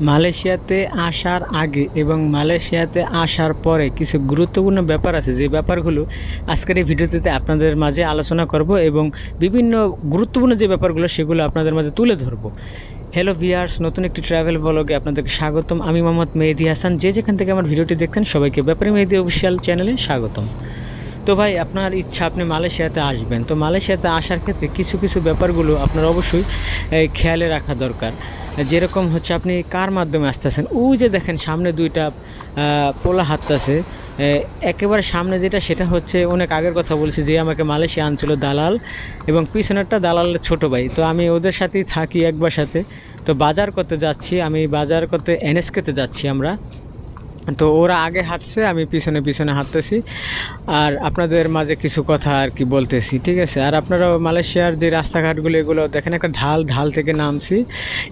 মালয়েশিয়াতে আসার আগে এবং মালয়েশিয়াতে আসার পরে কিছু গুরুত্বপূর্ণ ব্যাপার আছে, যে ব্যাপারগুলো আজকের এই ভিডিওতে আপনাদের মাঝে আলোচনা করব এবং বিভিন্ন গুরুত্বপূর্ণ যে ব্যাপারগুলো সেগুলো আপনাদের মাঝে তুলে ধরব। হ্যালো ভিউয়ার্স, নতুন একটি ট্রাভেল ব্লগে আপনাদেরকে স্বাগতম। আমি মোহাম্মদ মেহেদি হাসান। যে যেখান থেকে আমার ভিডিওটি দেখতেন সবাইকে ব্যাপারে মেহেদি অফিসিয়াল চ্যানেলে স্বাগতম। তো ভাই, আপনার ইচ্ছা আপনি মালয়েশিয়াতে আসবেন, তো মালয়েশিয়াতে আসার ক্ষেত্রে কিছু কিছু ব্যাপারগুলো আপনার অবশ্যই খেয়ালে রাখা দরকার। যেরকম হচ্ছে, আপনি কার মাধ্যমে আসতেছেন। ওই যে দেখেন সামনে দুইটা পোলা হাঁটতেছে, একেবারে সামনে যেটা সেটা হচ্ছে অনেক আগের কথা বলছি, যে আমাকে মালয়েশিয়া আনছিল দালাল, এবং পিছনেরটা দালালের ছোটো ভাই। তো আমি ওদের সাথেই থাকি এক বাসাতে। তো বাজার করতে যাচ্ছি, আমি বাজার করতে এনএসকেতে যাচ্ছি আমরা। তো ওরা আগে হাঁটছে, আমি পিছনে পিছনে হাঁটতেছি, আর আপনাদের মাঝে কিছু কথা আর কি বলতেছি, ঠিক আছে। আর আপনারাও মালয়েশিয়ার যে রাস্তাঘাটগুলো এগুলো দেখেন, একটা ঢাল থেকে নামছি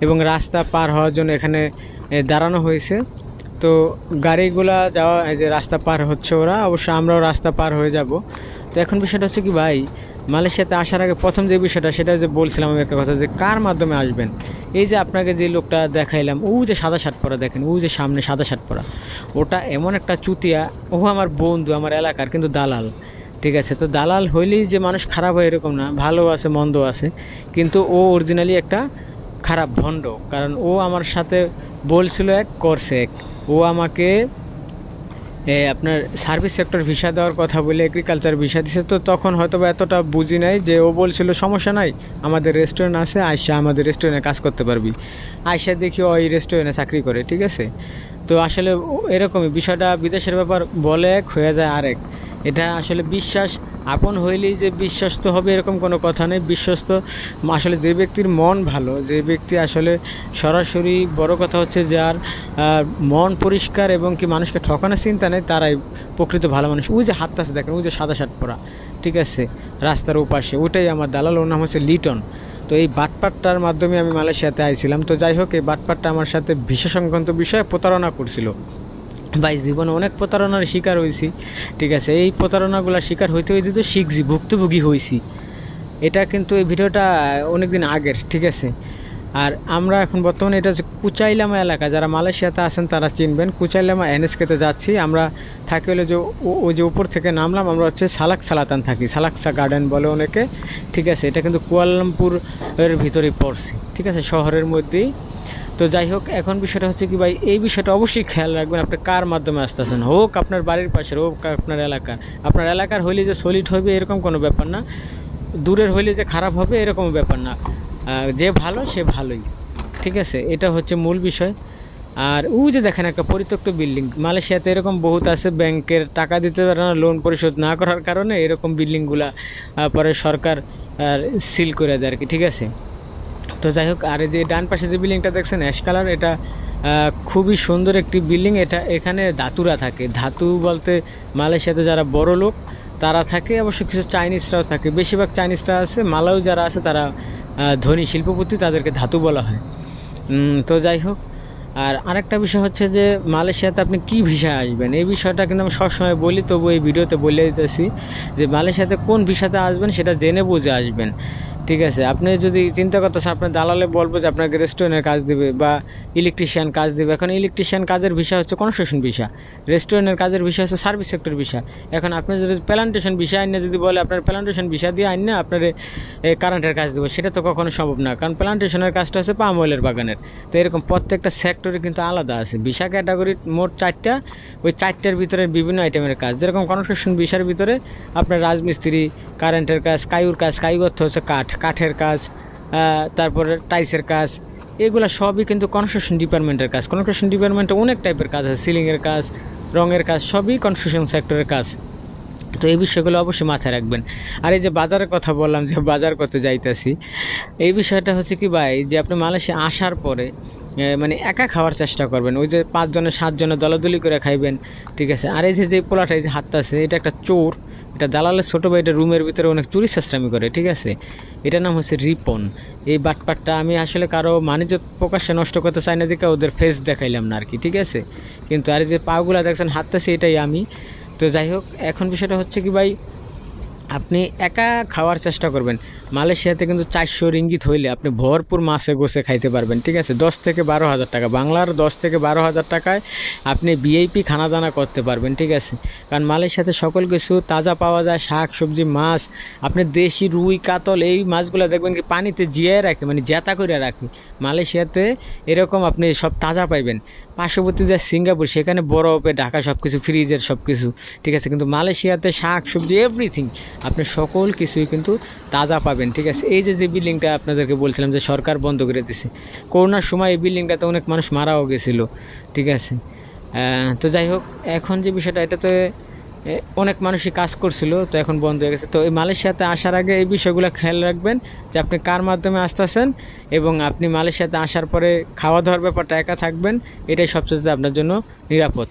এবং রাস্তা পার হওয়ার জন্য এখানে দাঁড়ানো হয়েছে। তো গাড়িগুলা যাওয়া, এই যে রাস্তা পার হচ্ছে ওরা, অবশ্য আমরাও রাস্তা পার হয়ে যাব। তো এখন বিষয়টা হচ্ছে কি ভাই, মালয়েশিয়াতে আসার আগে প্রথম যে বিষয়টা, সেটা যে বলছিলাম আমি একটা কথা, যে কার মাধ্যমে আসবেন। এই যে আপনাকে যে লোকটা দেখাইলাম, ও যে সাদা শার্ট পরা, দেখেন ও যে সামনে সাদা শার্ট পরা, ওটা এমন একটা চুতিয়া। ও আমার বন্ধু, আমার এলাকার, কিন্তু দালাল, ঠিক আছে। তো দালাল হইলেই যে মানুষ খারাপ হয় এরকম না, ভালো আছে মন্দ আছে, কিন্তু ও অরিজিনালি একটা খারাপ ভণ্ড। কারণ ও আমার সাথে বলছিল এক, করছে এক। ও আমাকে আপনার সার্ভিস সেক্টর ভিসা দেওয়ার কথা বলে এগ্রিকালচার ভিসা দিছে। তো তখন হয়তো বা এতটা বুঝি নাই, যে ও বলছিল সমস্যা নাই, আমাদের রেস্টুরেন্ট আছে, আয়সা আমাদের রেস্টুরেন্টে কাজ করতে পারবি। আয়সা দেখি ওই রেস্টুরেন্টে চাকরি করে, ঠিক আছে। তো আসলে এরকমই বিষয়টা, বিদেশের ব্যাপার বলে এক হয়ে যায় আরেক। এটা আসলে বিশ্বাস আপন হইলেই যে বিশ্বস্ত হবে এরকম কোনো কথা নেই। বিশ্বস্ত আসলে যে ব্যক্তির মন ভালো, যে ব্যক্তি আসলে সরাসরি, বড় কথা হচ্ছে যার মন পরিষ্কার এবং কি মানুষকে ঠকানোর চিন্তা নেই, তারাই প্রকৃত ভালো মানুষ। ওই যে হাঁটতাছে দেখেন, ওই যে সাদা শার্ট পরা, ঠিক আছে, রাস্তার ওপাশে, ওটাই আমার দালাল। ওর নাম হচ্ছে লিটন। তো এই বাটপাটটার মাধ্যমে আমি মালয়েশিয়াতে আইছিলাম। তো যাই হোক, এই বাটপাটটা আমার সাথে ভিসা সংক্রান্ত বিষয়ে প্রতারণা করছিল। ভাই, জীবনে অনেক প্রতারণার শিকার হয়েছি, ঠিক আছে। এই প্রতারণাগুলোর শিকার হইতে হইতে তো শিখছি, ভুক্তভোগী হয়েছি। এটা কিন্তু এই ভিডিওটা অনেক দিন আগের, ঠিক আছে। আর আমরা এখন বর্তমানে, এটা হচ্ছে কুচাইলামা এলাকা, যারা মালয়েশিয়াতে আছেন তারা চিনবেন। কুচাইলামা এনএসকেতে যাচ্ছি আমরা। থাকি হলো যে ওই যে উপর থেকে নামলাম, আমরা হচ্ছে সালাক সালাতান থাকি, সালাকসা গার্ডেন বলে অনেকে, ঠিক আছে। এটা কিন্তু কুয়ালালামপুরের ভিতরেই পড়ছি, ঠিক আছে, শহরের মধ্যেই। তো যাই হোক, এখন বিষয়টা হচ্ছে কি ভাই, এই বিষয়টা অবশ্যই খেয়াল রাখবেন, আপনি কার মাধ্যমে আসতেছেন। হোক আপনার বাড়ির পাশের, হোক আপনার এলাকার হইলে যে সলিড হবে এরকম কোনো ব্যাপার না, দূরের হইলে যে খারাপ হবে এরকম ব্যাপার না। যে ভালো সে ভালোই, ঠিক আছে। এটা হচ্ছে মূল বিষয়। আর ও যে দেখেন একটা পরিত্যক্ত বিল্ডিং, মালয়েশিয়াতে এরকম বহুত আছে, ব্যাংকের টাকা দিতে পারে না, লোন পরিশোধ না করার কারণে এরকম বিল্ডিংগুলা পরে সরকার সিল করে দেয় আর কি, ঠিক আছে। তো যাই হোক, আর এই যে ডান পাশে যে বিল্ডিংটা দেখছেন অ্যাশ কালার, এটা খুবই সুন্দর একটি বিল্ডিং। এটা এখানে ধাতুরা থাকে। ধাতু বলতে মালয়েশিয়াতে যারা বড় লোক তারা থাকে, অবশ্য কিছু চাইনিজরাও থাকে, বেশিরভাগ চাইনিজরা আছে। মালায়ও যারা আছে তারা ধনী শিল্পপতি, তাদেরকে ধাতু বলা হয়। তো যাই হোক, আর আরেকটা বিষয় হচ্ছে যে মালয়েশিয়াতে আপনি কী ভিসায় আসবেন, এই বিষয়টা কিন্তু আমি সবসময় বলি, তবু এই ভিডিওতে বলে দিতেছি যে মালয়েশিয়াতে কোন ভিসাতে আসবেন সেটা জেনে বুঝে আসবেন, ঠিক আছে। আপনি যদি চিন্তা করতেছেন, আপনার দালালে বলবো যে আপনাকে রেস্টুরেন্টের কাজ দেবে বা ইলেকট্রিশিয়ান কাজ দেবে। এখন ইলেকট্রিশিয়ান কাজের ভিসা হচ্ছে কনস্ট্রাকশন ভিসা, রেস্টুরেন্টের কাজের ভিসা হচ্ছে সার্ভিস সেক্টর ভিসা। এখন আপনি যদি প্ল্যান্টেশন ভিসা আইন যদি বলে আপনার প্ল্যান্টেশন ভিসা দিয়ে আইন না আপনার কারেন্টের কাজ দেবো, সেটা তো কখনো সম্ভব না, কারণ প্ল্যান্টেশনের কাজটা হচ্ছে পাম অয়েলের বাগানের। তো এরকম প্রত্যেকটা সেক্টরে কিন্তু আলাদা আছে ভিসা ক্যাটাগরি, মোট 4টা। ওই 4টার ভিতরে বিভিন্ন আইটেমের কাজ, যেরকম কনস্ট্রাকশন ভিসার ভিতরে আপনার রাজমিস্ত্রি, কারেন্টের কাজ, কায়ুর কাজ, কায়ু অর্থ হচ্ছে কাঠের কাজ, তারপরে টাইসের কাজ, এগুলো সবই কিন্তু কনস্ট্রাকশন ডিপার্টমেন্টের কাজ। কনস্ট্রাকশন ডিপার্টমেন্টে অনেক টাইপের কাজ আছে, সিলিংয়ের কাজ, রঙের কাজ, সবই কনস্ট্রাকশন সেক্টরের কাজ। তো এই বিষয়গুলো অবশ্যই মাথায় রাখবেন। আর এই যে বাজারের কথা বললাম, যে বাজার করতে যাইতেছি, এই বিষয়টা হচ্ছে কি ভাই, যে আপনি মালয়েশিয়া আসার পরে মানে একা খাওয়ার চেষ্টা করবেন। ওই যে 5 জনে 7 জনে দলাদলি করে খাইবেন, ঠিক আছে। আর এই যে পোলাটা, এই যে হাঁটতাছে, এটা একটা চোর, এটা দালালের ছোটো ভাই, এটা রুমের ভিতরে অনেক চুরি চেষ্টামি করে, ঠিক আছে। এটার নাম হচ্ছে রিপন। এই বাটপাটটা আমি আসলে কারো বাণিজ্য প্রকাশ্যে নষ্ট করতে চাই না, দিকে ওদের ফেস দেখাইলাম না আর কি, ঠিক আছে। কিন্তু আর এই যে পাগুলা দেখছেন হাঁটতেছে, এটাই আমি। তো যাই হোক, এখন বিষয়টা হচ্ছে কি ভাই, আপনি একা খাওয়ার চেষ্টা করবেন। মালয়েশিয়াতে কিন্তু 400 রিঙ্গিত হইলে আপনি ভরপুর মাছে গোছে খাইতে পারবেন, ঠিক আছে। 10 থেকে 12,000 টাকা, বাংলার 10 থেকে 12,000 টাকায় আপনি ভিআইপি খানা দানা করতে পারবেন, ঠিক আছে। কারণ মালয়েশিয়াতে সকল কিছু তাজা পাওয়া যায়, শাক সবজি মাছ, আপনি দেশি রুই কাতল এই মাছগুলো দেখবেন কি পানিতে জিয়ায় রাখে, মানে জেতা করে রাখে। মালয়েশিয়াতে এরকম আপনি সব তাজা পাইবেন। পার্শ্ববর্তী যে সিঙ্গাপুর, সেখানে বরফে ঢাকা সব কিছু, ফ্রিজের সব কিছু, ঠিক আছে। কিন্তু মালয়েশিয়াতে শাক সবজি এভরিথিং আপনি সকল কিছুই কিন্তু তাজা পাবেন, ঠিক আছে। এই যে বিল্ডিংটা আপনাদেরকে বলছিলাম যে সরকার বন্ধ করে দিছে, করোনার সময় এই বিল্ডিংটাতে অনেক মানুষ মারাও গেছিলো, ঠিক আছে। তো যাই হোক, এখন যে বিষয়টা, এটাতে অনেক মানুষই কাজ করছিল, তো এখন বন্ধ হয়ে গেছে। তো এই মালয়েশিয়াতে আসার আগে এই বিষয়গুলো খেয়াল রাখবেন যে আপনি কার মাধ্যমে আসতেছেন, এবং আপনি মালয়েশিয়াতে আসার পরে খাওয়া দাওয়ার ব্যাপারটা একা থাকবেন, এটাই সবচেয়ে আপনার জন্য নিরাপদ।